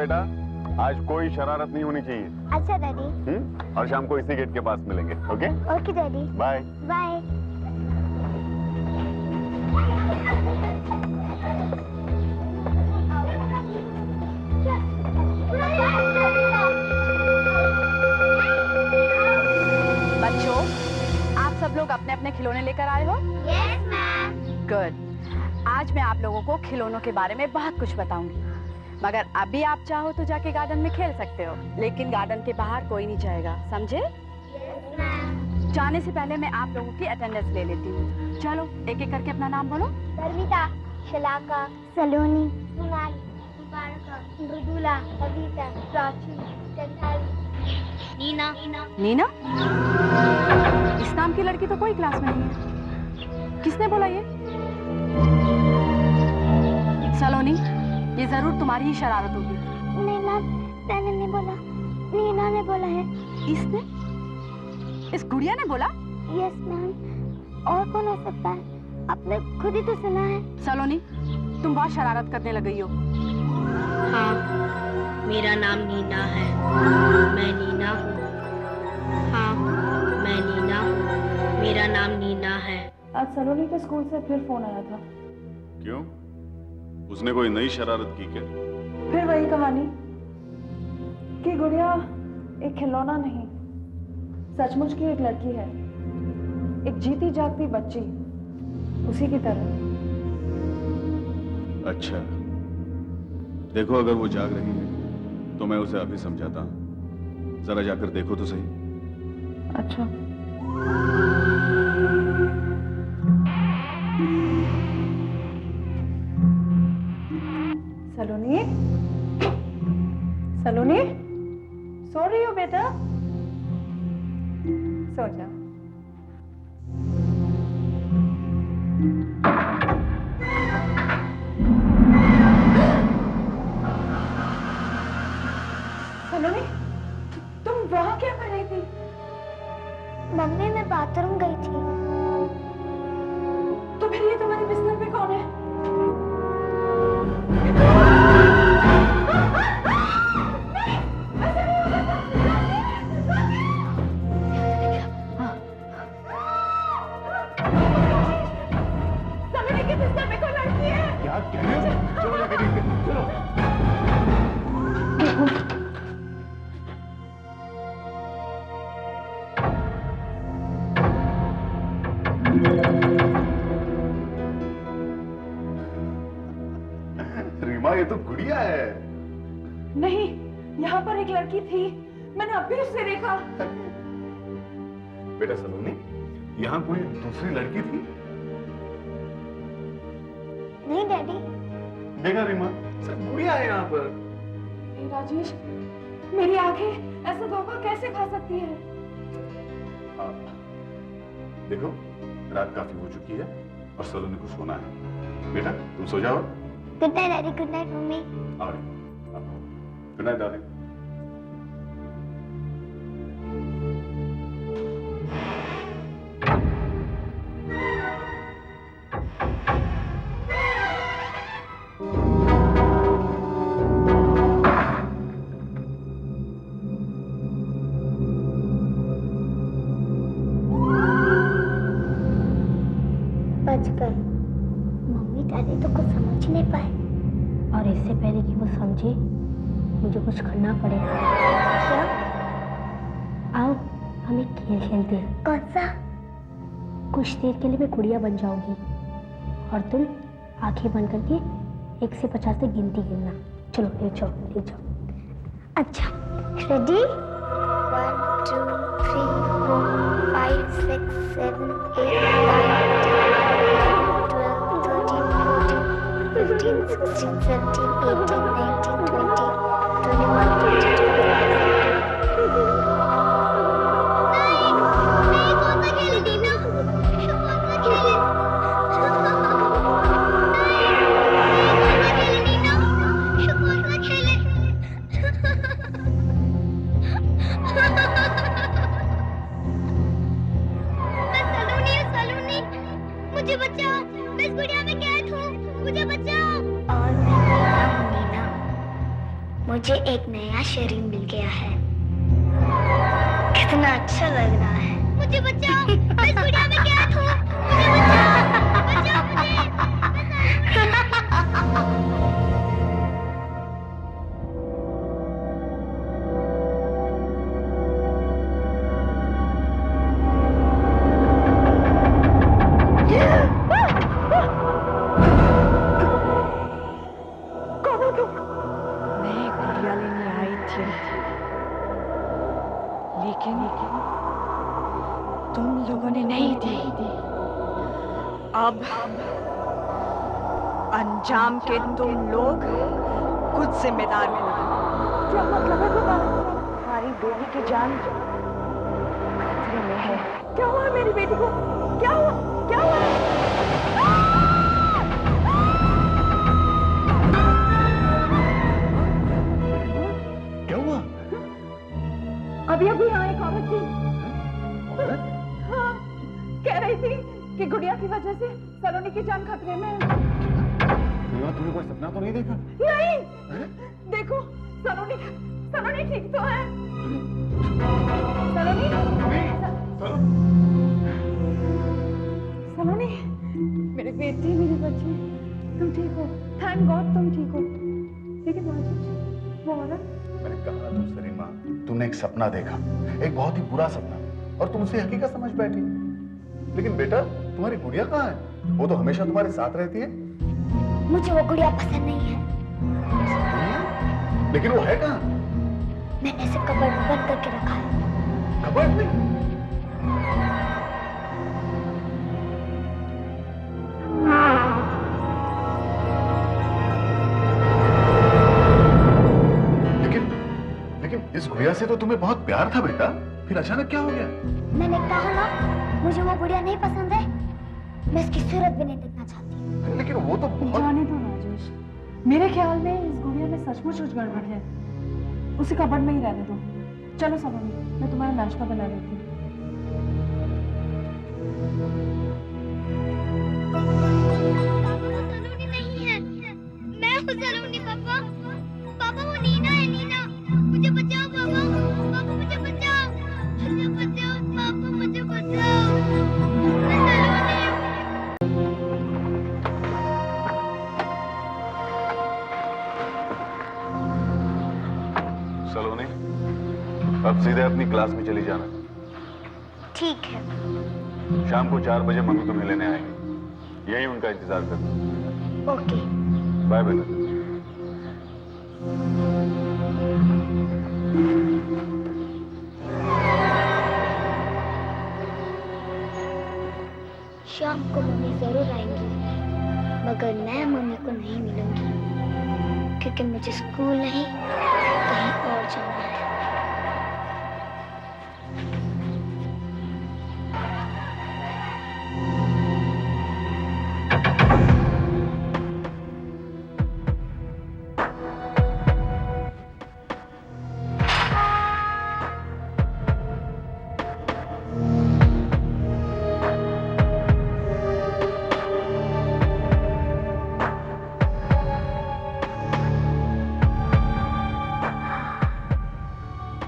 बेटा, आज कोई शरारत नहीं होनी चाहिए। अच्छा डैडी। और शाम को इसी गेट के पास मिलेंगे। Okay okay daddy. Bye bye. बच्चों, आप सब लोग अपने अपने खिलौने लेकर आए हो? Yes ma'am. गुड। आज मैं आप लोगों को खिलौनों के बारे में बहुत कुछ बताऊंगी, मगर अभी आप चाहो तो जाके गार्डन में खेल सकते हो, लेकिन गार्डन के बाहर कोई नहीं जाएगा, समझे? Yes ma'am. जाने से पहले मैं आप लोगों की अटेंडेंस ले लेती हूँ। चलो एक एक करके अपना नाम बोलो। धर्मिता, शलाका, सलोनी, मोनाली, मुबारका, मृदुला, कविता, प्राची, चंद्राली, नीना। नीना? इस नाम की लड़की तो कोई क्लास में नहीं है। किसने बोला ये? सलोनी, ये जरूर तुम्हारी ही शरारत होगी। नहीं मैम, मैंने नहीं बोला, नीना ने बोला है। इसने? इस गुड़िया ने बोला? यस मैम, और कौन हो सकता है? आपने खुद ही तो सुना है। सलोनी, तुम बहुत शरारत करने लग गई हो। हाँ, मेरा नाम नीना है। मैं नीना हूँ। हाँ, मैं नीना हूँ। मेरा नाम नीना है। आज सलोनी के स्कूल से फिर फोन आया था। क्यों? उसने कोई नई शरारत की क्या? फिर वही कहानी कि गुड़िया एक खिलौना नहीं, सचमुच की एक लड़की है, एक जीती जागती बच्ची, उसी की तरह। अच्छा, देखो अगर वो जाग रही है तो मैं उसे अभी समझाता हूँ। जरा जाकर देखो तो सही। अच्छा। सलोनी, सलोनी, सो रही हो बेटा? सो जा। सलोनी, तुम वहां क्या कर रही थी? मम्मी, मैं बाथरूम गई थी। तो फिर ये तुम्हारे बिस्तर पे कौन है? रीमा, ये तो गुड़िया है। नहीं, यहाँ पर एक लड़की थी, मैंने अभी उसे देखा। बेटा सलोनी, यहाँ कोई दूसरी लड़की थी? नहीं डैडी। देखा रीमा, सब गुड़िया है यहाँ पर। हे राजेश, मेरी आंखें ऐसा धोखा कैसे खा सकती है? देखो, रात काफी हो चुकी है और सलोनी को सोना है। बेटा तुम सो जाओ। Good night daddy. Good night mummy. Good night darling. बचकर मम्मी डैडी तो कुछ समझ ही नहीं पाए, और इससे पहले कि वो समझे, मुझे कुछ करना पड़ेगा। क्या? आओ, हम एक खेल खेलते हैं। कौन सा? कुछ देर के लिए मैं गुड़िया बन जाऊंगी और तुम आंखें बंद करके 1 से 50 तक गिनती गिनना। चलो लेट जाओ, लेट जाओ। अच्छा, रेडी? 1 2 3 4 5 6 7 8 9 10 11 12 13 14 15 16 17 18 19 20 21 22 मुझे बचाओ, मैं इस गुड़िया में कैद हूँ, मुझे बचाओ। और मैं नीना हूँ, नीना। मुझे एक नया शरीर मिल गया है। कितना अच्छा लग रहा है। मुझे बचाओ, मैं इस गुड़िया में कैद हूँ। मुझे बचाओ, बचाओ मुझे। मैं गुड़िया लेने आई थी, लेकिन तुम लोगों ने नहीं दी। अब अंजाम के तुम लोग खुद जिम्मेदार हो। क्या मतलब है तुम्हारा? हमारी बेटी की जान खतरे में है। क्या हुआ मेरी बेटी को? क्या हुआ? क्या हुआ? क्या हुआ? अभी अभी यहाँ एक औरत थी। हाँ, कह रही थी कि गुड़िया की वजह से सलोनी की जान खतरे में है। तुमने कोई सपना तो नहीं देखा? नहीं, देखो सलोनी ठीक तो है। सलोनी, मेरी बेटी, मेरी बच्ची, तुम ठीक हो? थैंक गॉड तुम ठीक हो। लेकिन राजेश, वो औरत? मैंने कहा तो सरीमा, तुमने एक सपना देखा, एक बहुत ही बुरा सपना, और तुम उसे हकीकत समझ बैठी। लेकिन बेटा, तुम्हारी गुड़िया कहाँ है? वो तो हमेशा तुम्हारे साथ रहती है। मुझे वो गुड़िया पसंद नहीं है। लेकिन वो है कहाँ? मैंने इसे कबर्ड में बंद करके रखा है। कबर्ड में? लेकिन इस गुड़िया से तो तुम्हें बहुत प्यार था बेटा, फिर अचानक क्या हो गया? मैंने कहा ना, मुझे वो गुड़िया नहीं पसंद है। मैं इसकी सूरत भी नहीं देखना चाहती। लेकिन वो तो बहुत... जाने दो राजेश, मेरे ख्याल में इस गुड़िया में सचमुच कुछ गड़बड़ है। उसे कबर्ड में ही रहने दो। चलो सलोनी, मैं तुम्हारा नाश्ता बना लेती हूँ। सलोनी नहीं है, मैं हूँ सलोनी। पापा, पापा वो नीना है। नीना, मुझे बचाओ पापा। पापा मुझे बचाओ, मुझे बचाओ पापा, मुझे बचाओ। मैं सलोनी हूँ। सलोनी, अब सीधे अपनी क्लास में चली जाना। ठीक है। शाम को 4 बजे मम्मी तुम्हें लेने आएंगे, यही उनका इंतजार करना। ओके। बाय बेटा। शाम को मम्मी जरूर आएंगी, मगर मैं मम्मी को नहीं मिलूंगी, क्योंकि मुझे स्कूल नहीं कहीं और जाना है।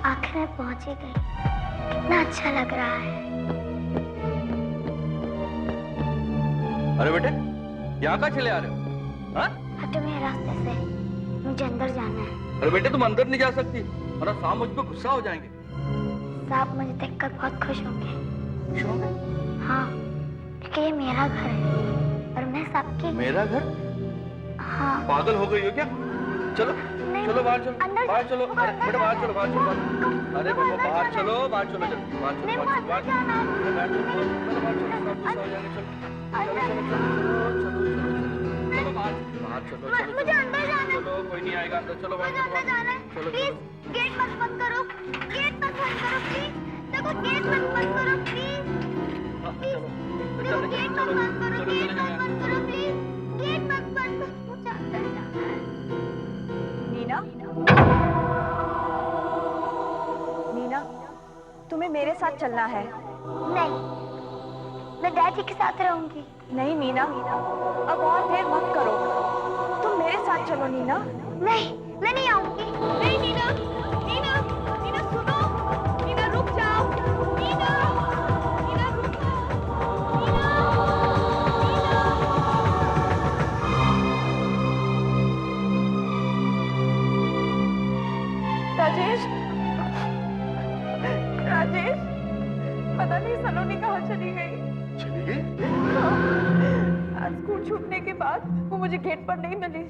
आखिर में पहुंच ही गई। कितना अच्छा लग रहा है। अरे बेटे, यहाँ कहाँ चले आ रहे हो? हाँ? हटो मेरे रास्ते से, मुझे अंदर जाना है। अरे बेटे, तुम अंदर नहीं जा सकती, वरना साहब मुझ पे गुस्सा हो जाएंगे। साहब मुझे देखकर बहुत खुश होंगे। खुश होंगे? हाँ, क्योंकि ये मेरा घर है और मैं सबकी। मेरा घर? हाँ। पागल हो गई हो क्या? चलो चलो बाहर चलो, अंदर बाहर चलो। वो अरे अंदर बेटा बाहर चलो, बाहर चलो, बाहर। अरे वो बाबा अंदर बाहर जाना चलो, है। बाहर चलो, चलो बाहर चलो, नहीं, बाहर चलो, बाहर जाना है। चलो, बाहर चलो, बाहर चलो, साहब गुस्सा हो जाएंगे। चलो चलो चलो चलो बाहर, बाहर चलो, चलो मुझे अंदर जाना है। चलो, कोई नहीं आएगा अंदर, चलो बाहर मुझे चलो, अंदर जाना है। चलो प्लीज गेट मत बंद करो, गेट मत बंद करो प्लीज। देखो गेट मत बंद करो प्लीज। देखो गेट मत बंद करो, गेट मत बंद करो प्लीज। गेट मत बंद करो, मुझे अंदर जाना है। नीना, नीना, तुम्हें मेरे साथ चलना है। नहीं, मैं डैडी के साथ रहूंगी। नहीं नीना, अब और देर मत करो, तुम मेरे साथ चलो नीना। नहीं, मैं नहीं आऊंगी। नहीं नीना, नीना, नीना सुनो, नीना रुक जाओ, नीना, नीना रुको, नीना, राजेश, राजेश, पता नहीं सलोनी कहाँ चली गई। चली गई? आज स्कूल छूटने के बाद वो मुझे गेट पर नहीं मिली।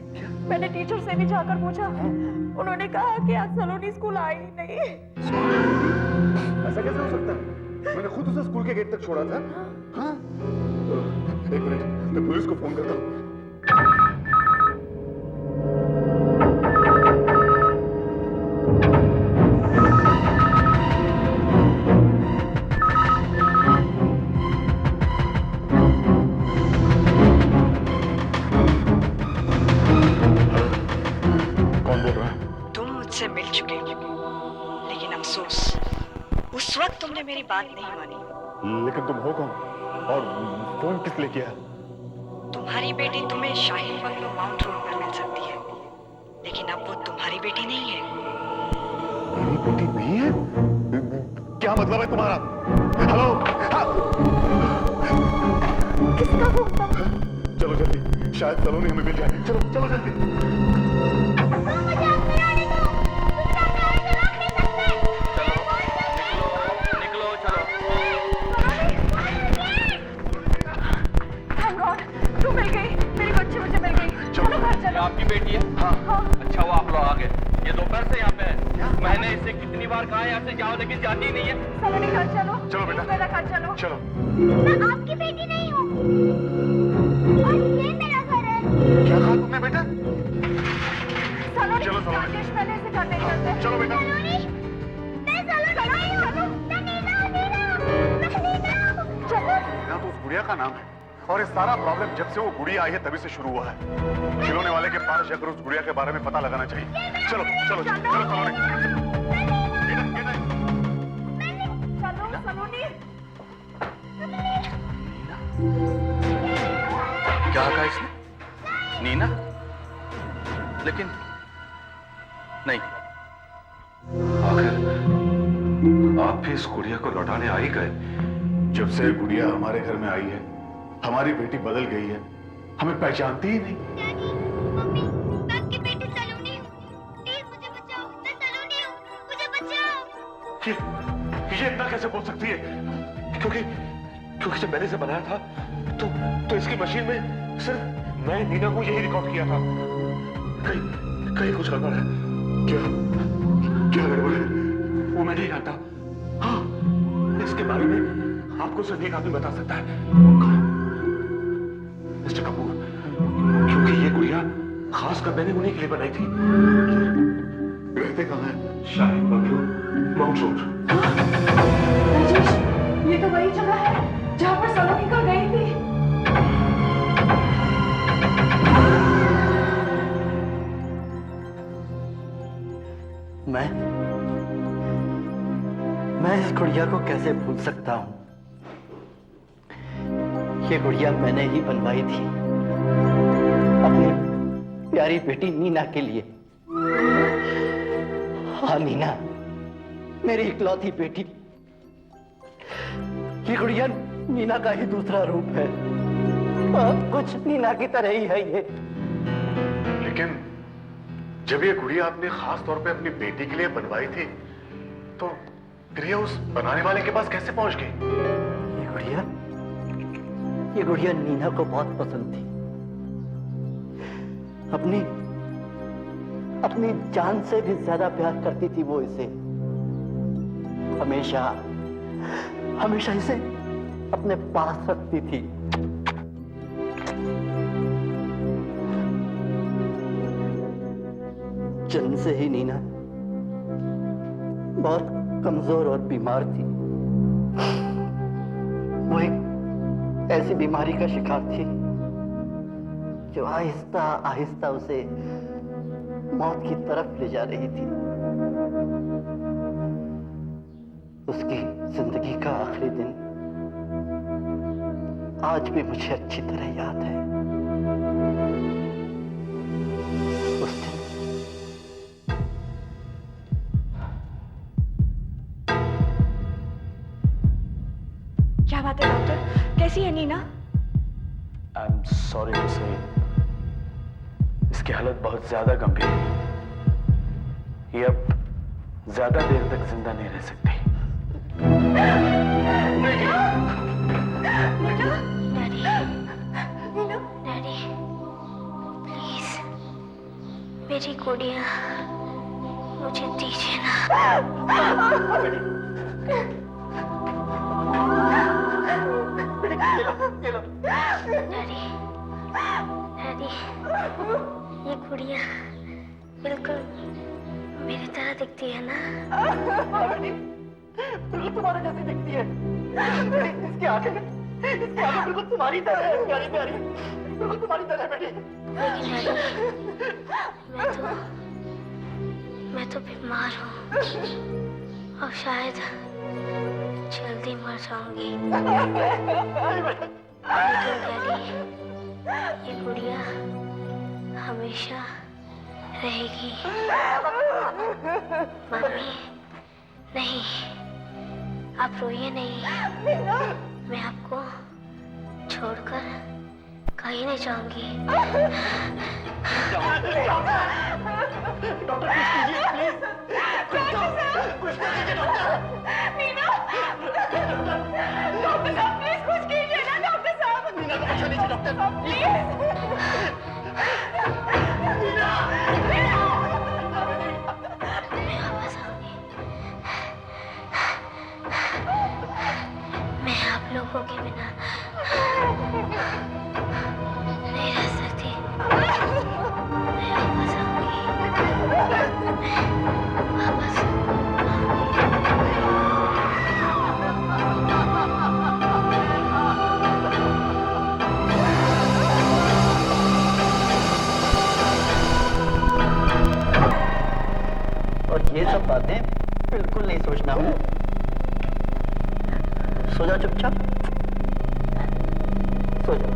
मैंने टीचर से भी जाकर पूछा, उन्होंने कहा कि आज सलोनी स्कूल आई ही नहीं। ऐसा कैसे हो सकता है? मैंने खुद उसे स्कूल के गेट तक छोड़ा था। हाँ? एक मिनट, मैं पुलिस को फोन करता हूँ। तुम मुझसे मिल चुके हो, लेकिन अफसोस उस वक्त तुमने मेरी बात नहीं मानी। लेकिन तुम हो कौन और फोन किस लिए किया? तुम्हारी बेटी तुम्हें शाहीन बंगलो माउंट रोड पर मिल सकती है, लेकिन अब वो तुम्हारी बेटी नहीं है। मेरी बेटी नहीं है? क्या मतलब है तुम्हारा? हेलो? किसका फोन था? चलो जल्दी, शायद सलोनी हमें मिल जाए। चलो चलो जल्दी। मुझे अंदर आने दो, तुम सामने आने से रोक नहीं सकते। चलो निकलो, चलो। Thank God, तू मिल गई, मेरी बच्ची मुझे मिल गई। चलो घर ये चलो। आपकी बेटी है? हाँ। अच्छा वो आप लोग आ गए। ये दोपहर से यहाँ पे है। मैंने इसे कितनी बार कहा है यहाँ से जाओ, लेकिन जाती ही नहीं है। सलोनी घर चलो। चलो बेटा। मेरा घर चलो। चलो। मैं आपकी बेटी नहीं हूँ और ये मेरा घर है। क्या कहा तुमने बेटा? सलोनी, चलो, सलोनी। राजेश मैंने इसे घर नहीं करते। चलो बेटा। सलोनी, मैं सलोनी नहीं हूँ। मैं नीना हूँ, मैं नीना हूँ। चलो। नीना तो उस गुड़िया का नाम है और ये सारा प्रॉब्लम जब से वो गुड़िया आई है तभी से शुरू हुआ है। खिलौने वाले के पास जाकर उस गुड़िया के बारे में पता लगाना चाहिए। चलो चलो चलो सलोनी। चलो सलोनी। क्या कहा इसने? नीना? लेकिन नहीं, आखिर आप भी इस गुड़िया को लौटाने आ ही गए। जब से गुड़िया हमारे घर में आई है हमारी बेटी बदल गई है, हमें पहचानती ही नहीं। डैडी, मम्मी, मैं आपकी बेटी सलोनी हूँ। प्लीज मुझे बचाओ, मैं सलोनी हूँ, मुझे बचाओ। ये इतना कैसे बोल सकती है? क्योंकि जब मैंने इसे बनाया था तो इसकी मशीन में सिर्फ मैं नीना को यही रिकॉर्ड किया था। कहीं कुछ गड़बड़ है। क्या गड़बड़ है? वो मैं नहीं जानता। हाँ, इसके बारे में आपको सिर्फ एक आदमी बता सकता है। मिस्टर कपूर, क्योंकि ये गुड़िया खासकर मैंने उन्हीं के लिए बनाई थी। रहते कहाँ हैं? Shaheen bungalow, mount road. Rajesh, ये तो वही जगह है जहाँ पर सलोनी कल गई थी। मैं इस गुड़िया को कैसे भूल सकता हूँ? ये गुड़िया मैंने ही बनवाई थी अपनी प्यारी बेटी नीना के लिए। हाँ नीना, मेरी इकलौती बेटी। ये गुड़िया नीना का ही दूसरा रूप है। कुछ नीना की तरह ही है ये। लेकिन जब ये गुड़िया आपने खास तौर पे अपनी बेटी के लिए बनवाई थी तो फिर ये उस बनाने वाले के पास कैसे पहुंच गई? ये गुड़िया नीना को बहुत पसंद थी। अपनी जान से भी ज्यादा प्यार करती थी वो इसे। हमेशा इसे अपने पास रखती थी। जन्म से ही नीना बहुत कमजोर और बीमार थी। वो एक ऐसी बीमारी का शिकार थी जो आहिस्ता आहिस्ता उसे मौत की तरफ ले जा रही थी। उसकी जिंदगी का आखिरी दिन आज भी मुझे अच्छी तरह याद है। बात है डॉक्टर? कैसी है Neena? I am sorry to say, इसकी हालत बहुत ज्यादा गंभीर है। ये अब ज्यादा देर तक जिंदा नहीं रह सकती। डैडी, प्लीज मेरी गुड़िया मुझे दीजिए ना। डैडी, डैडी, ये गुड़िया बिल्कुल मेरी तरह दिखती है ना? बिल्कुल तुम्हारे जैसी दिखती है। इसकी आंखें बिल्कुल तुम्हारी तरह है, प्यारी प्यारी, बिल्कुल तुम्हारी तरह है बेटी। लेकिन डैडी, मैं तो बीमार हूँ और शायद जल्दी मर जाऊंगी। लेकिन डैडी, ये गुड़िया हमेशा रहेगी। मम्मी, नहीं, आप रोइए नहीं। मैं आपको छोड़कर कहीं नहीं जाऊंगी। डॉक्टर कुछ कीजिए प्लीज। कुछ कीजिए डॉक्टर। नीना, डॉक्टर साहब प्लीज कुछ कीजिए ना डॉक्टर साहब। नीना को बचा लीजिए डॉक्टर। मैं वापस आऊंगी। मैं आप लोगों के बिना नहीं रह सकती। मैं वापस आऊंगी। वापस और ये सब बातें बिल्कुल नहीं सोचना हूँ। सो जाओ चुपचाप, सो जाओ।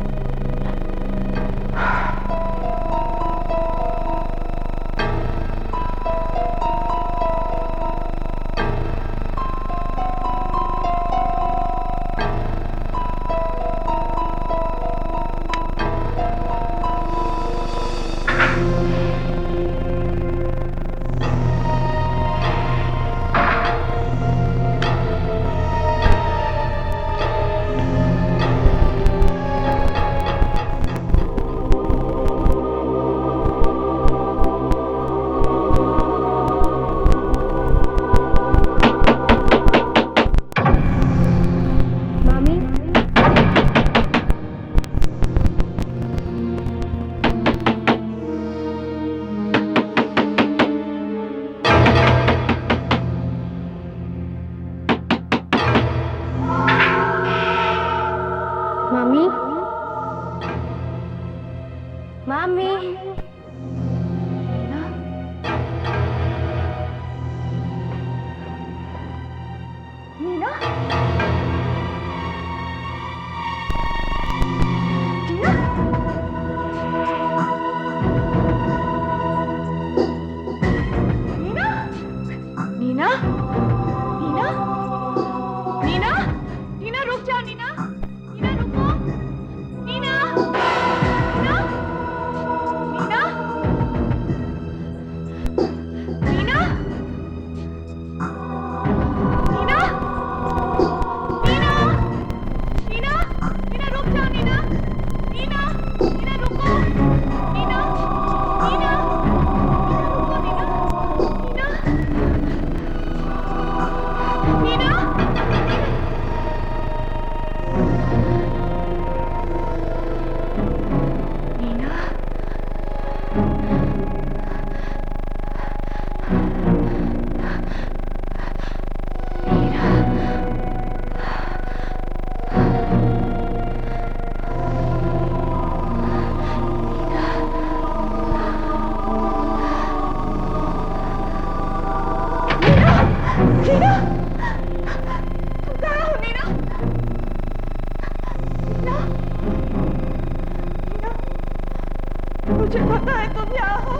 मुझे पता है तुम यहाँ हो।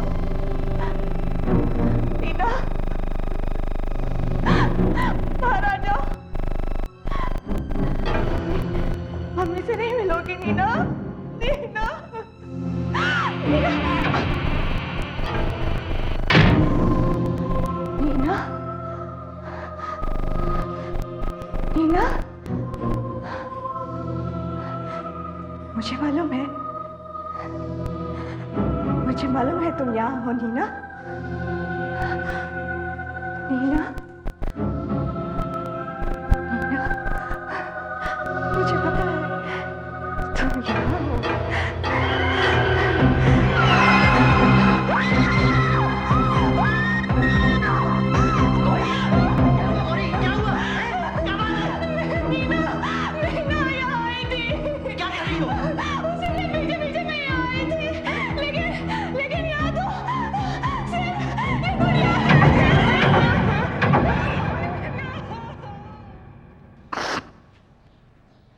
नीना, बाहर आ जाओ। मुझसे नहीं मिलोगी नीना? नीना, नीना, नीना, नीना, मुझे मालूम है तुम यहाँ हो नीना। नीना, नीना, मुझे पता है तुम यहाँ हो।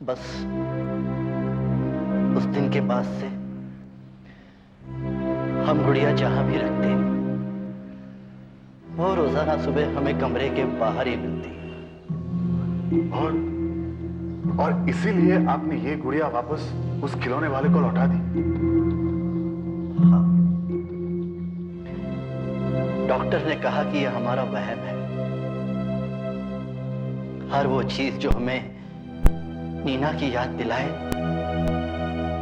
बस उस दिन के बाद से हम गुड़िया जहां भी रखते हैं वो रोजाना सुबह हमें कमरे के बाहर ही मिलती है। और इसीलिए आपने ये गुड़िया वापस उस खिलौने वाले को लौटा दी? हाँ। डॉक्टर ने कहा कि यह हमारा वहम है। हर वो चीज जो हमें नीना की याद दिलाए,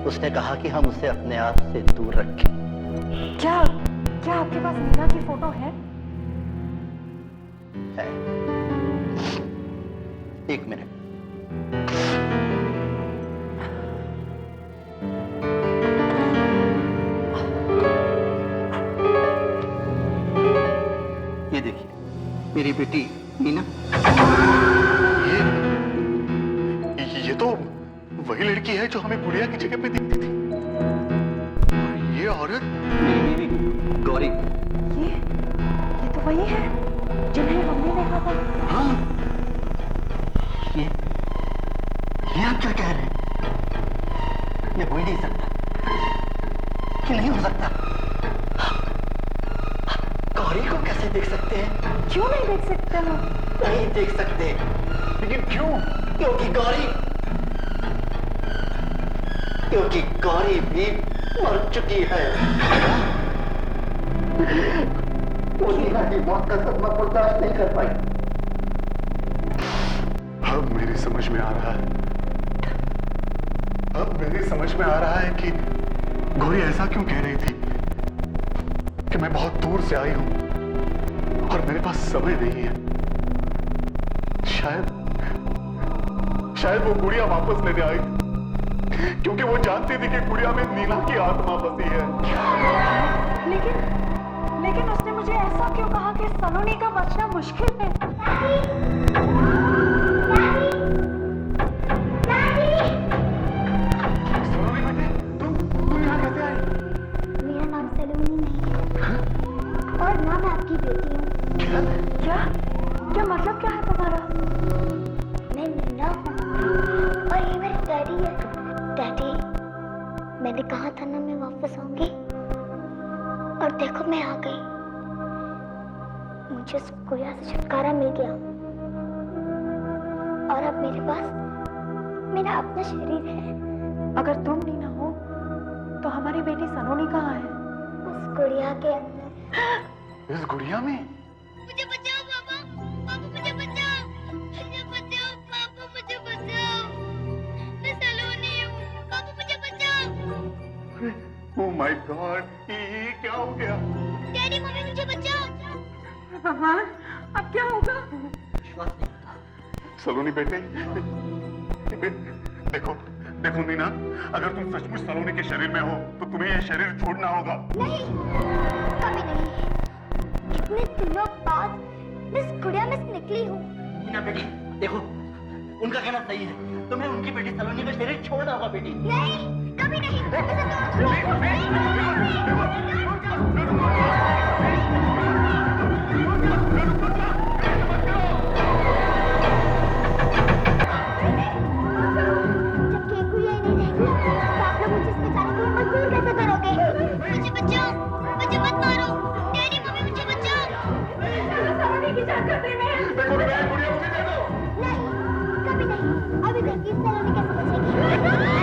उसने कहा कि हम उसे अपने आप से दूर रखें। क्या आपके पास नीना की फोटो है? एक मिनट। ये देखिए, मेरी बेटी नीना। ये तो वही लड़की है जो हमें गुड़िया की जगह पे दिखती थी। और ये औरत मेरी गौरी। ये तो वही है जिन्हें हमने देखा था। हाँ, ये आप क्या कह रहे हैं? ये हो ही नहीं सकता। ये नहीं हो सकता। गौरी को कैसे देख सकते हैं? क्यों नहीं देख सकते हम? नहीं देख सकते। लेकिन क्यों? क्योंकि गौरी भी मर चुकी है। वो नीना की मौत का सदमा बर्दाश्त नहीं कर पाई। अब मेरी समझ में आ रहा है। अब मेरी समझ में आ रहा है कि गौरी ऐसा क्यों कह रही थी कि मैं बहुत दूर से आई हूं और मेरे पास समय नहीं है। शायद वो गुड़िया वापस लेने आई थी क्योंकि वो जानती थी कि गुड़िया में नीना की आत्मा बसी है। लेकिन उसने मुझे ऐसा क्यों कहा कि सलोनी का बचना मुश्किल है? सलोनी बेटे, तुम यहाँ कैसे आई? मेरा नाम सलोनी नहीं है और ना मैं आपकी बेटी हूँ। क्या मतलब क्या है तुम्हारा? मैं नीना हूँ और ये मेरे डैडी है। डैडी, मैंने कहा था ना मैं वापस आऊंगी, और देखो मैं आ गई। मुझे उस गुड़िया से छुटकारा मिल गया और अब मेरे पास मेरा अपना शरीर है। अगर तुम नीना हो तो हमारी बेटी सलोनी कहाँ है? उस गुड़िया के अंदर। इस गुड़िया में? मुझे बचाओ पापा, पापा मुझे बचाओ, मुझे बचाओ पापा, मुझे बचाओ। मैं सलोनी हूँ, पापा मुझे बचाओ। ओह माय गॉड, ये क्या हो गया? डैडी मम्मी मुझे बचाओ। भगवान, अब क्या होगा? सलोनी बेटे, देखो नीना, अगर तुम सचमुच सलोनी के शरीर में हो तो तुम्हें ये शरीर छोड़ना होगा। नहीं, कभी नहीं। कितने दिनों बाद मैं इस गुड़िया में से निकली हूँ। नीना बेटी, देखो, उनका कहना सही है। तुम्हें उनकी बेटी सलोनी का शरीर छोड़ना होगा बेटी। नहीं, कभी नहीं। जब केक गुड़िया ही नहीं रहेगी तो आप लोग मुझे इसमें जाने के लिए मजबूर कैसे करोगे? मुझे बचाओ, मुझे मत मारो। डैडी मम्मी मुझे बचाओ। सलोनी की जान खतरे में है। देखो गुड़िया मुझे दे दो। नहीं, कभी नहीं। अभी घर की सलोनी कैसे बचेगी?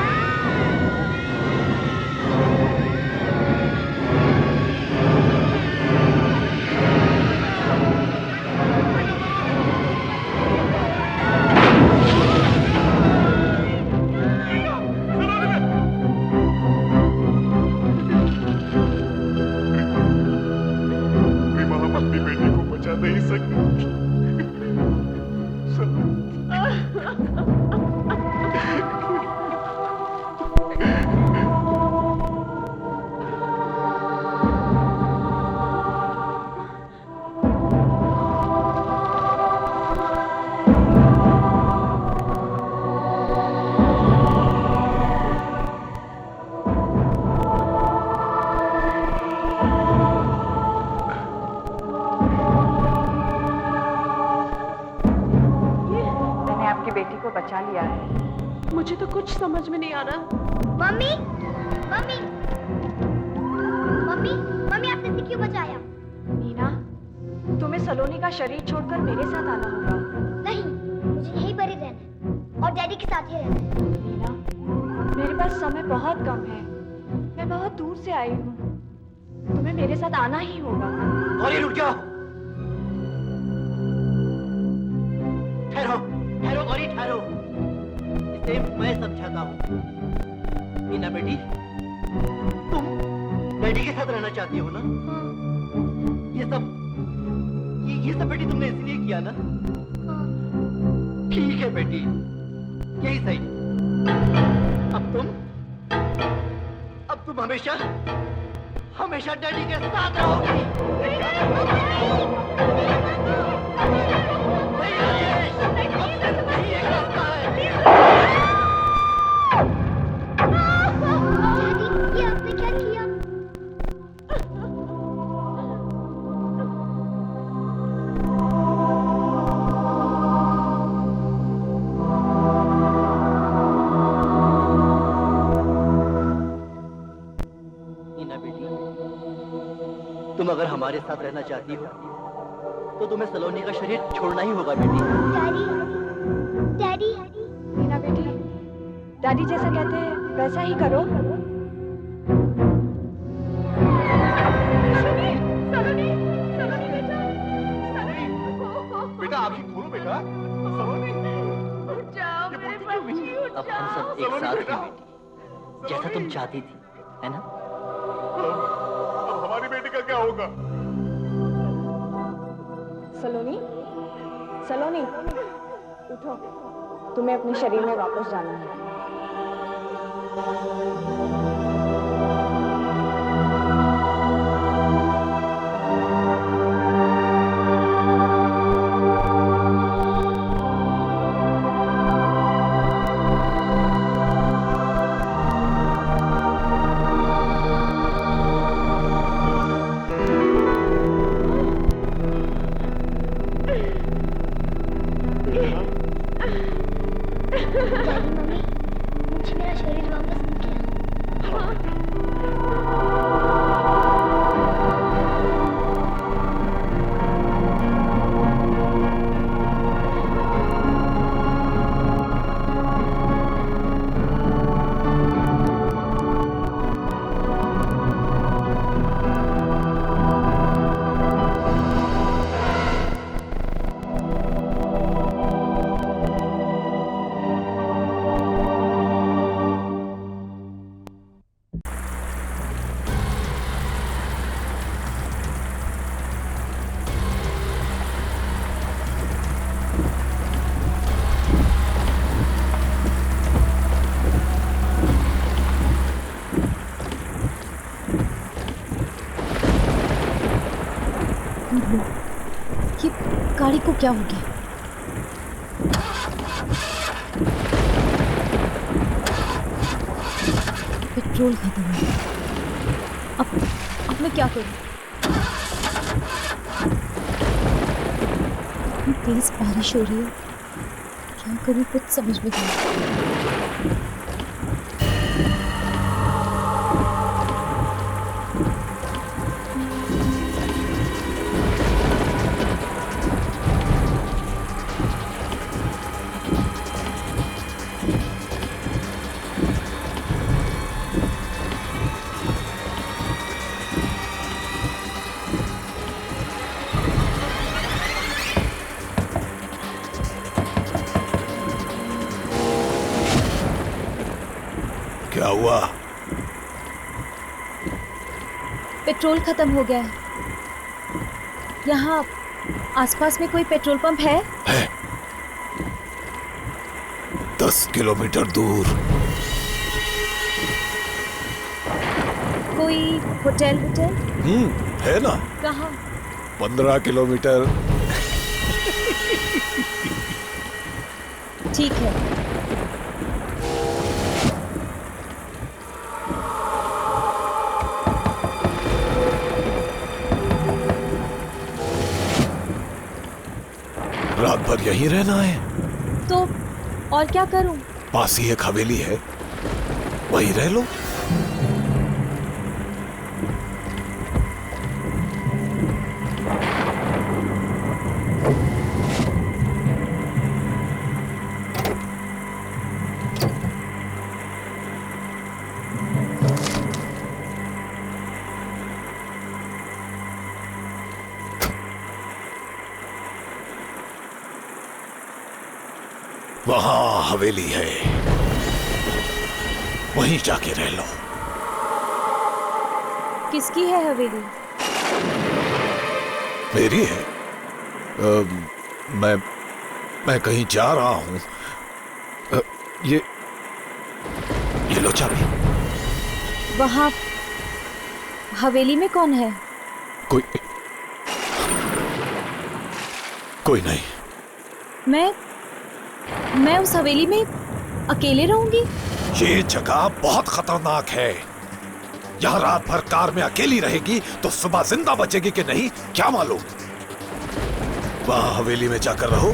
कुछ समझ में नहीं आ रहा। मम्मी मम्मी मम्मी मम्मी आपने इसे क्यों बचाया? नीना, तुम्हें सलोनी का शरीर छोड़कर मेरे साथ आना होगा। नहीं, मुझे यहीं पर ही रहना है और डैडी के साथ ही रहना है। नीना, मेरे पास समय बहुत कम है। मैं बहुत दूर से आई हूँ। तुम्हें मेरे साथ आना ही होगा। गौरी रुक जाओ। ठहरो ठहरो गौरी ठहरो। इसे मैं समझाता हूँ। मीना बेटी, तुम डैडी के साथ रहना चाहती हो ना? ये सब बेटी तुमने इसलिए किया ना? ठीक है बेटी, यही सही। अब तुम हमेशा डैडी के साथ रहोगी। नहीं, एक रास्ता है। डैडी, ये आपने क्या किया? नीना बेटी, तुम अगर हमारे साथ रहना चाहती हो तो तुम्हें सलोनी का शरीर छोड़ना ही होगा बेटी। डैडी डैडी नीना बेटी, डैडी जैसा कहते हैं वैसा ही करो। बेटा आंखें खोलो बेटा। सलोनी, ये बोलती क्यों नहीं? अब हम सब एक साथ हैं बेटी, जैसा तुम चाहती थी, है ना? अब हमारी बेटी का क्या होगा? सलोनी, सलोनी, उठो। तुम्हें अपने शरीर में वापस जाना है। डैडी मम्मी, मुझे मेरा शरीर वापस मिल गया। ये गाड़ी को क्या हो गया? पेट्रोल खत्म है। अब मैं क्या करूं? इतनी तेज बारिश हो रही है, क्या करूं कुछ समझ में नहीं आ रहा। क्या हुआ? पेट्रोल खत्म हो गया है। यहाँ आसपास में कोई पेट्रोल पंप है? 10 किलोमीटर दूर। कोई होटल है ना? कहाँ? 15 किलोमीटर। ठीक है। रात भर यहीं रहना है? तो और क्या करूं? पास ही एक हवेली है, वहीं रह लो। वहां हवेली है, वहीं जाके रह लो। किसकी है हवेली? मेरी है। मैं कहीं जा रहा हूं। ये लो चाबी। वहां हवेली में कौन है? कोई नहीं। मैं उस हवेली में अकेले रहूंगी? ये जगह बहुत खतरनाक है। यहाँ रात भर कार में अकेली रहेगी तो सुबह जिंदा बचेगी कि नहीं क्या मालूम। वहां हवेली में जाकर रहो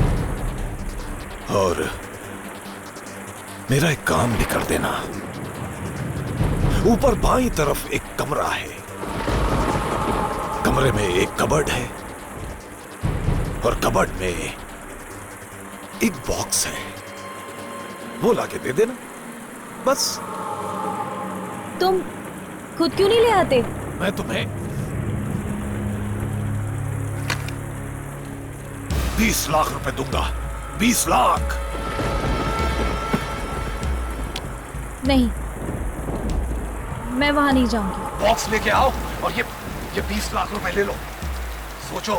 और मेरा एक काम भी कर देना। ऊपर बाईं तरफ एक कमरा है, कमरे में एक कबर्ड है और कबर्ड में एक बॉक्स है, वो लाके दे देना बस। तुम खुद क्यों नहीं ले आते? मैं तुम्हें 20 लाख रुपए दूंगा। 20 लाख। नहीं, मैं वहां नहीं जाऊंगी। बॉक्स लेके आओ और ये 20 लाख रुपए ले लो। सोचो,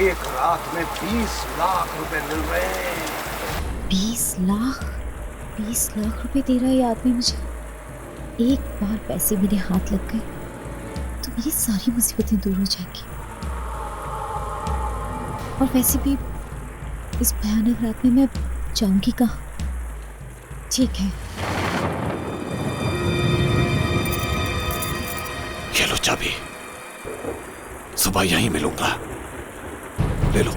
एक रात में 20 लाख रुपए मिल रहे हैं। 20 लाख? 20 लाख रुपए दे रहा है ये आदमी मुझे। एक बार पैसे मेरे हाथ लग गए तो मेरी सारी मुसीबतें दूर हो जाएंगी। और वैसे भी इस भयानक रात में मैं जाऊंगी कहाँ? ठीक है, ये लो चाबी, सुबह यहीं मिलूंगा, ले लो।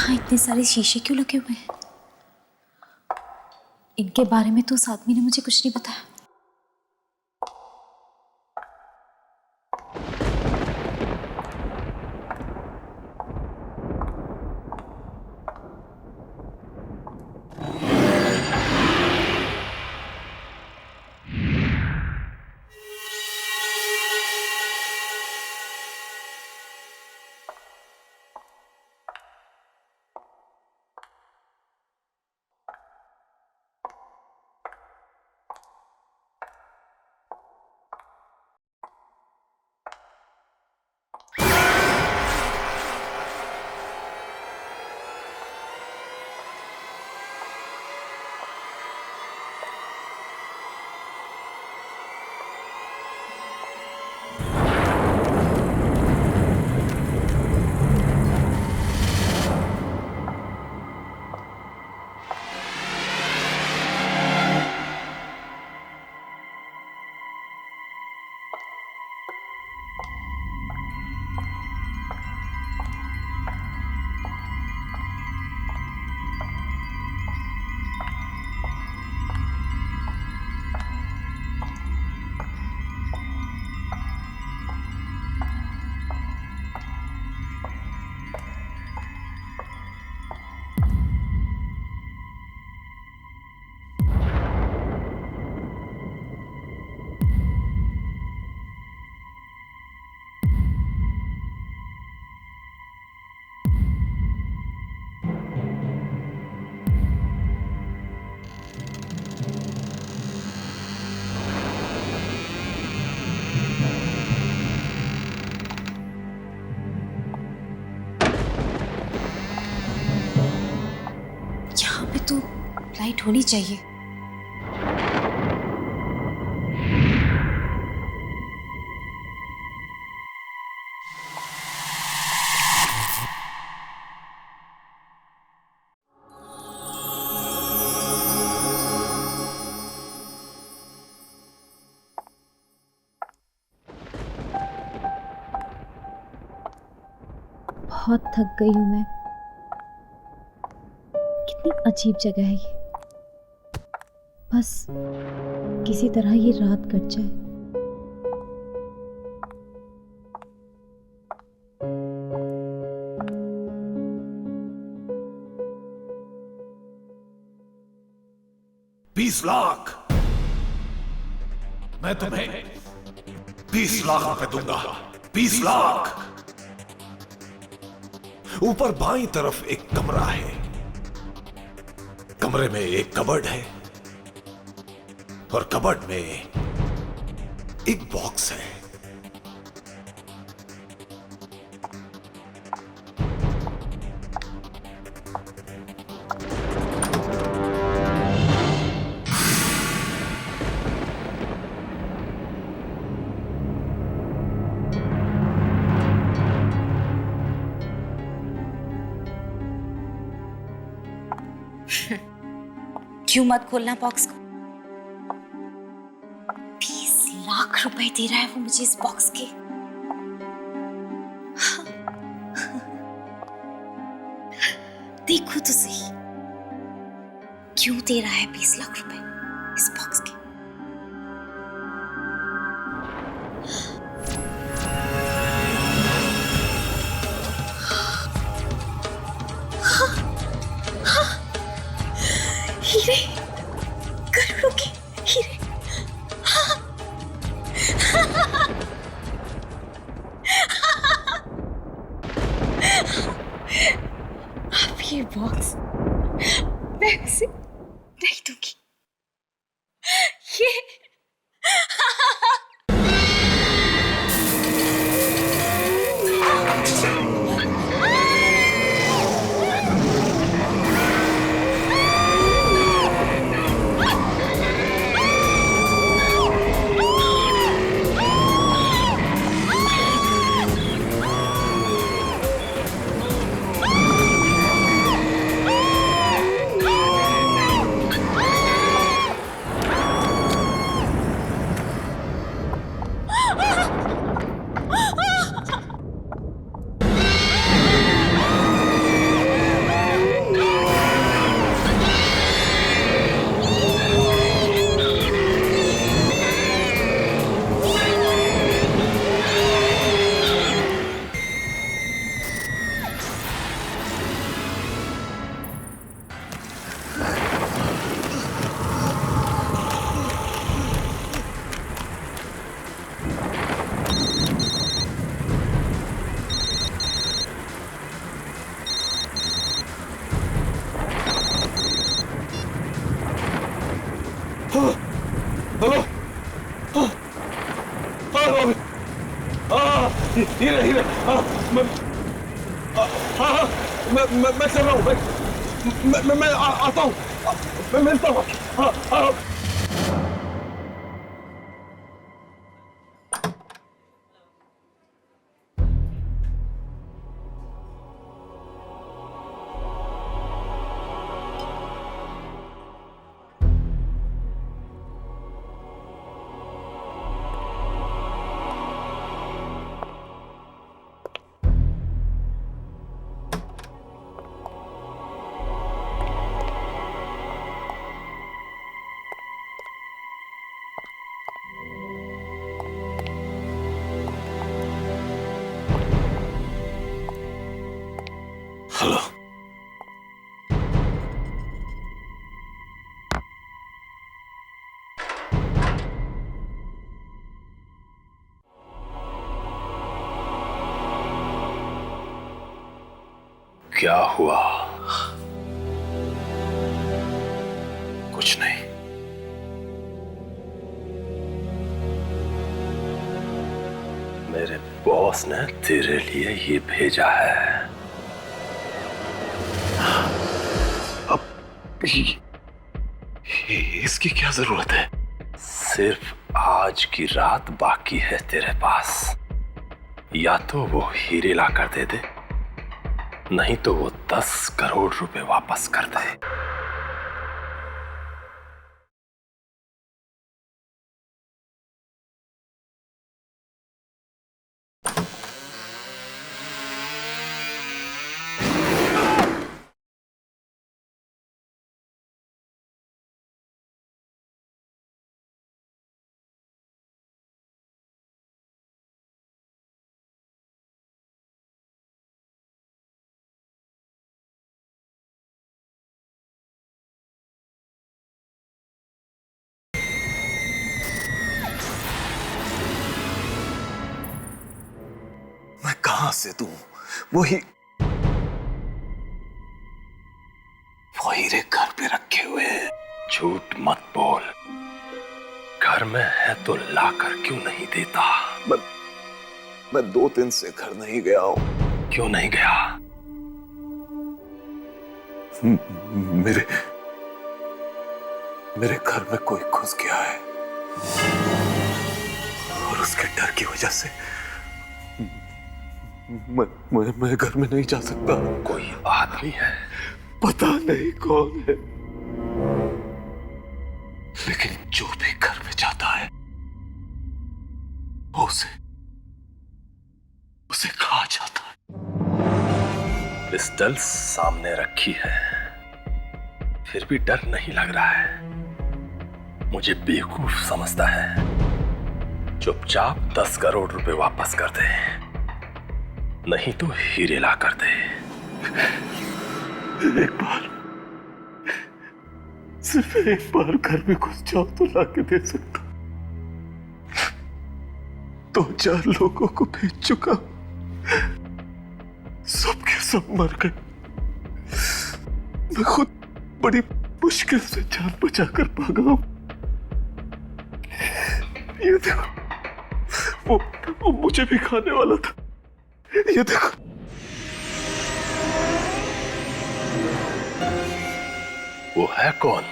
यहाँ इतने सारे शीशे क्यों लगे हुए हैं? इनके बारे में तो उस आदमी ने मुझे कुछ नहीं बताया। तो लाइट होनी चाहिए। बहुत थक गई हूं मैं। कितनी अजीब जगह है ये। बस किसी तरह ये रात कट जाए। $20 लाख मैं तुम्हें 20 लाख रुपए दूंगा। 20 लाख। ऊपर बाईं तरफ एक कमरा है। कमरे में एक कबर्ड है और कबर्ड में एक बॉक्स है। क्यों मत खोलना बॉक्स को। 20 लाख रुपए दे रहा है वो मुझे इस बॉक्स के। देखो तो सही, क्यों दे रहा है 20 लाख रुपए इस बॉक्स के। हीरे, करोड़ों के हीरे। अब ये बॉक्स मैं उसे नहीं दूंगी। ये हीरे हीरे मैं चल रहा हूँ मैं आता हूँ, मैं मिलता हूँ। हाँ। हेलो। क्या हुआ? कुछ नहीं। मेरे बॉस ने तेरे लिए ये भेजा है। इसकी क्या जरूरत है? सिर्फ आज की रात बाकी है तेरे पास। या तो वो हीरे ला कर दे दे, नहीं तो वो 10 करोड़ रुपए वापस कर दे। मैं कहां से दूं? वही हीरे घर पे रखे हुए हैं। झूठ मत बोल। घर में है तो लाकर क्यों नहीं देता? मैं 2 दिन से घर नहीं गया हूं। क्यों नहीं गया? मेरे घर में कोई घुस गया है और उसके डर की वजह से मैं घर में नहीं जा सकता। कोई आदमी है, पता नहीं कौन है, लेकिन जो भी घर में जाता है वो उसे खा जाता है। पिस्टल सामने रखी है, फिर भी डर नहीं लग रहा है। मुझे बेवकूफ समझता है। चुपचाप 10 करोड़ रुपए वापस कर दे, नहीं तो हीरे ला कर दे। एक बार, सिर्फ एक बार घर में घुस जाओ तो ला के दे सकता। 2-4 लोगों को भेज चुका, सबके सब मर गए। मैं खुद बड़ी मुश्किल से जान बचाकर भागा हूं। ये देखो, वो मुझे भी खाने वाला था। ये देखो, वो है कौन?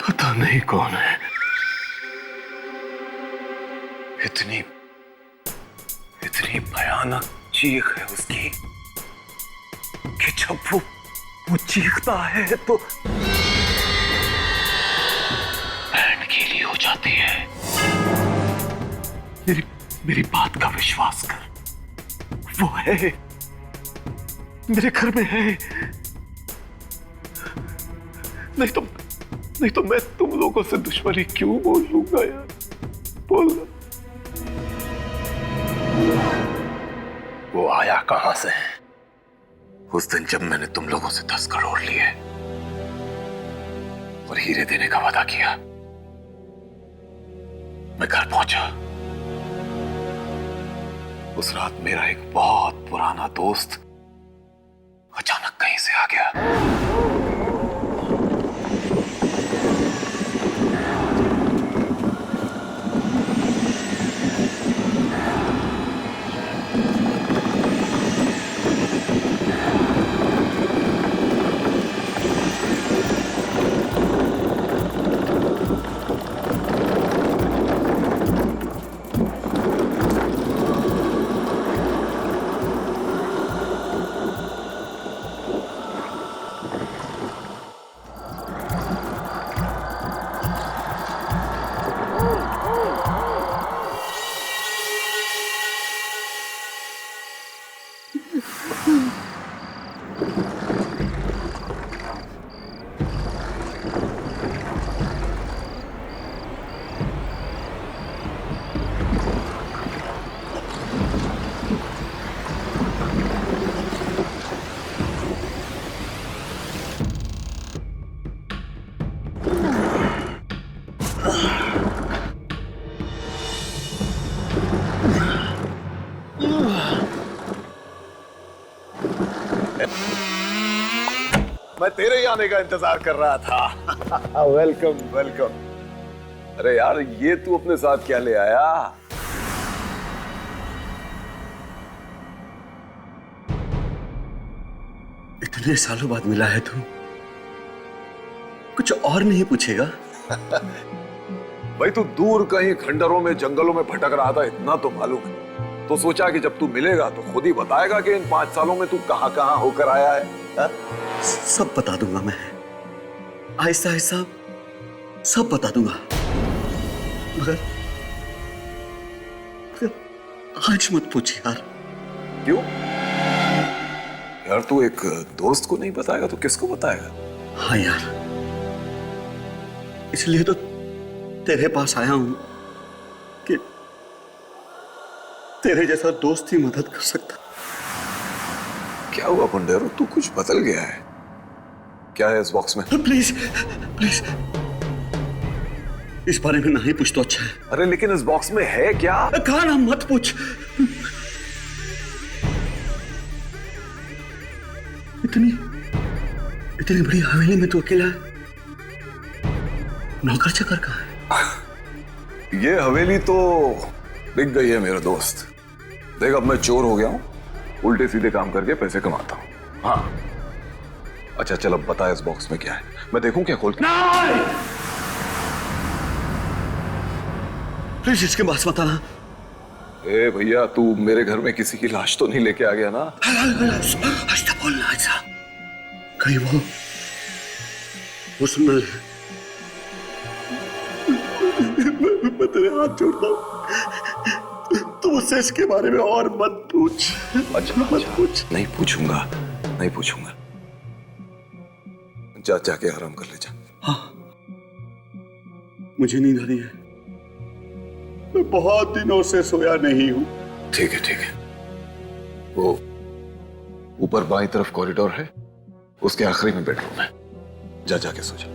पता नहीं कौन है। इतनी भयानक चीख है उसकी कि जब वो चीखता है तो बैंड गीली हो जाती है। मेरी बात का विश्वास कर, वो है, मेरे घर में है। नहीं तो मैं तुम लोगों से दुश्मनी क्यों बोल लूंगा यार? बोलना। वो आया कहां से? उस दिन जब मैंने तुम लोगों से 10 करोड़ लिए और हीरे देने का वादा किया, मैं घर पहुंचा। उस रात मेरा एक बहुत पुराना दोस्त अचानक कहीं से आ गया। मैं तेरे ही आने का इंतजार कर रहा था। Welcome welcome. अरे यार, ये तू अपने साथ क्या ले आया? इतने सालों बाद मिला है तू, कुछ और नहीं पूछेगा? भाई, तू दूर कहीं खंडरों में जंगलों में भटक रहा था, इतना तो मालूम है। तो सोचा कि जब तू मिलेगा तो खुद ही बताएगा कि इन 5 सालों में तू कहां कहां होकर आया है। हा? सब बता दूंगा मैं, आहिस्ता आहिस्ता सब बता दूंगा, मगर आज मत पूछ यार। क्यों यार? तू एक दोस्त को नहीं बताएगा तो किसको बताएगा? हाँ यार, इसलिए तो तेरे पास आया हूं कि तेरे जैसा दोस्त ही मदद कर सकता। क्या हुआ पुंडेरो, तू कुछ बदल गया है? क्या है इस बॉक्स में? प्लीज प्लीज इस बारे में नहीं पूछ तो अच्छा है। अरे लेकिन इस बॉक्स में है क्या? कहा ना मत पूछ। इतनी बड़ी हवेली में तू अकेला है? नौकर चाकर कहाँ है? ये हवेली तो बिक गई है मेरे दोस्त। देख, अब मैं चोर हो गया हूं, उल्टे सीधे काम करके पैसे कमाता हूं। हाँ, अच्छा चल, अब बता इस बॉक्स में क्या है, मैं देखूं क्या खोल के। प्लीज इसके पास मत आना। ए भैया, तू मेरे घर में किसी की लाश तो नहीं लेके आ गया ना? ऐसा बोलना, ऐसा कहीं वो सुन ले। मैं तेरे हाथ जोड़ता हूं, तू मुझसे इसके बारे में और मत पूछ। अच्छा मत पूछ। नहीं पूछूंगा, नहीं पूछूंगा। जा जाके आराम कर ले जा। हाँ, मुझे नींद आ रही है, मैं बहुत दिनों से सोया नहीं हूं। ठीक है ठीक है। वो ऊपर बाईं तरफ कॉरिडोर है, उसके आखिरी में बेडरूम है, जा जाके सो जा।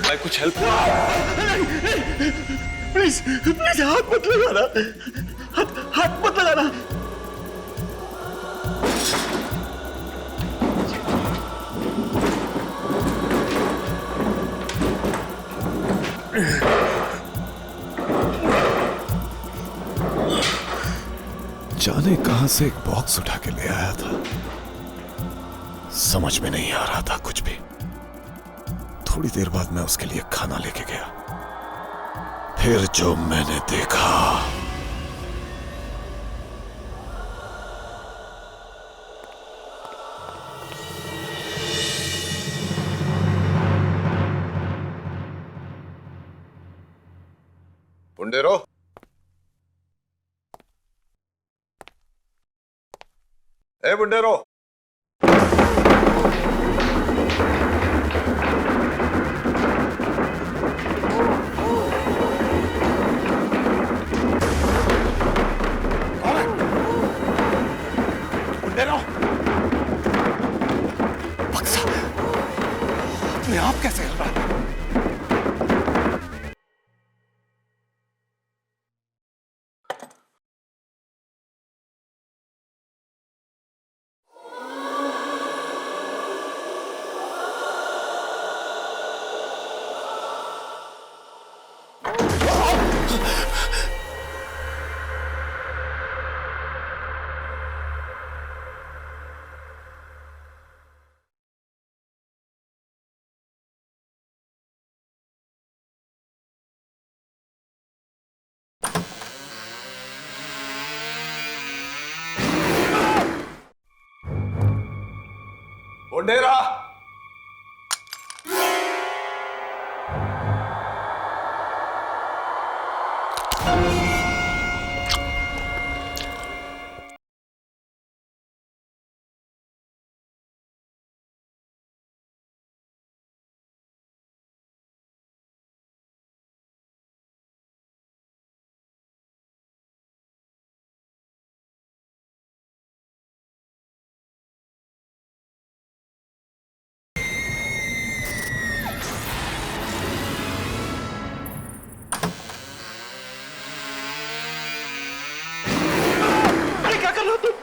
मैं कुछ हेल्प? प्लीज प्लीज हाथ मत लगाना, हाथ मत लगाना। जाने कहां से एक बॉक्स उठा के ले आया था, समझ में नहीं आ रहा था कुछ भी। थोड़ी देर बाद मैं उसके लिए खाना लेके गया, फिर जो मैंने देखा। पुंडेरो, ए बुंडेरो, बुंडेरो, बक्सा अपने आप कैसे हिल रहा है? मुंडेरा, क्या कर रहे हो तुम?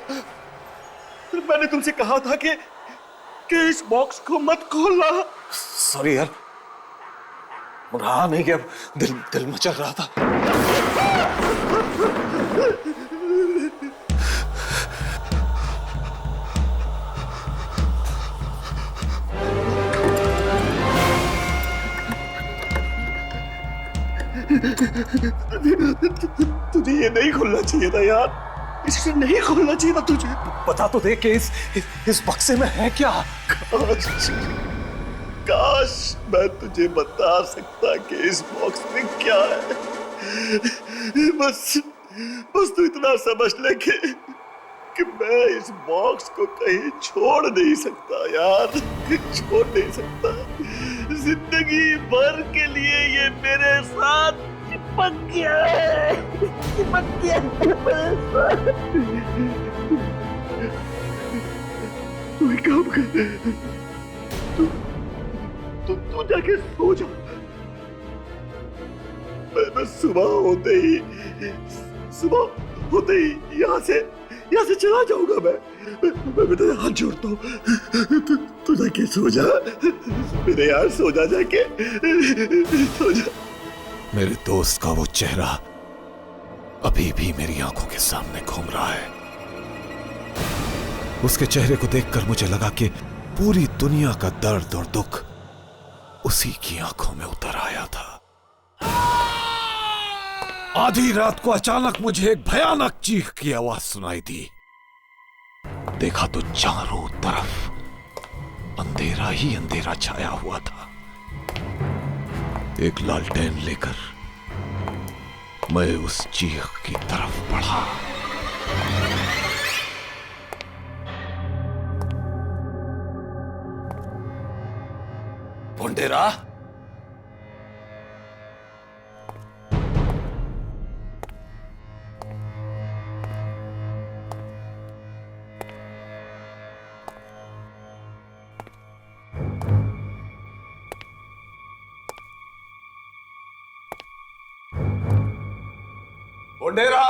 मैंने तुमसे कहा था कि इस बॉक्स को मत खोलना। सॉरी यार, रहा नहीं कि अब दिल मचल रहा था। तुझे ये नहीं खोलना चाहिए था यार, इसे नहीं खोलना चाहिए था तुझे। बता तो दे कि इस बक्से में है क्या? काश मैं तुझे बता सकता कि इस बॉक्स में क्या है। बस तू इतना समझ ले कि मैं इस बॉक्स को कहीं छोड़ नहीं सकता यार, छोड़ नहीं सकता। जिंदगी भर के लिए ये मेरे साथ चिपक गया है, चिपक गया है मेरे साथ। तू एक काम कर, तू जाके सो जा। मैं सुबह होते ही यहाँ से चला जाऊंगा। मैं तेरे हाथ जोड़ता हूँ, तू जाके सो जा मेरे यार, सो जा जाके, सो जा। मेरे दोस्त का वो चेहरा अभी भी मेरी आंखों के सामने घूम रहा है। उसके चेहरे को देखकर मुझे लगा कि पूरी दुनिया का दर्द और दुख उसी की आंखों में उतर आया था। आधी रात को अचानक मुझे एक भयानक चीख की आवाज सुनाई दी। देखा तो चारों तरफ अंधेरा ही अंधेरा छाया हुआ था। एक लालटेन लेकर मैं उस चीख की तरफ बढ़ा। मुंडेरा, मुंडेरा,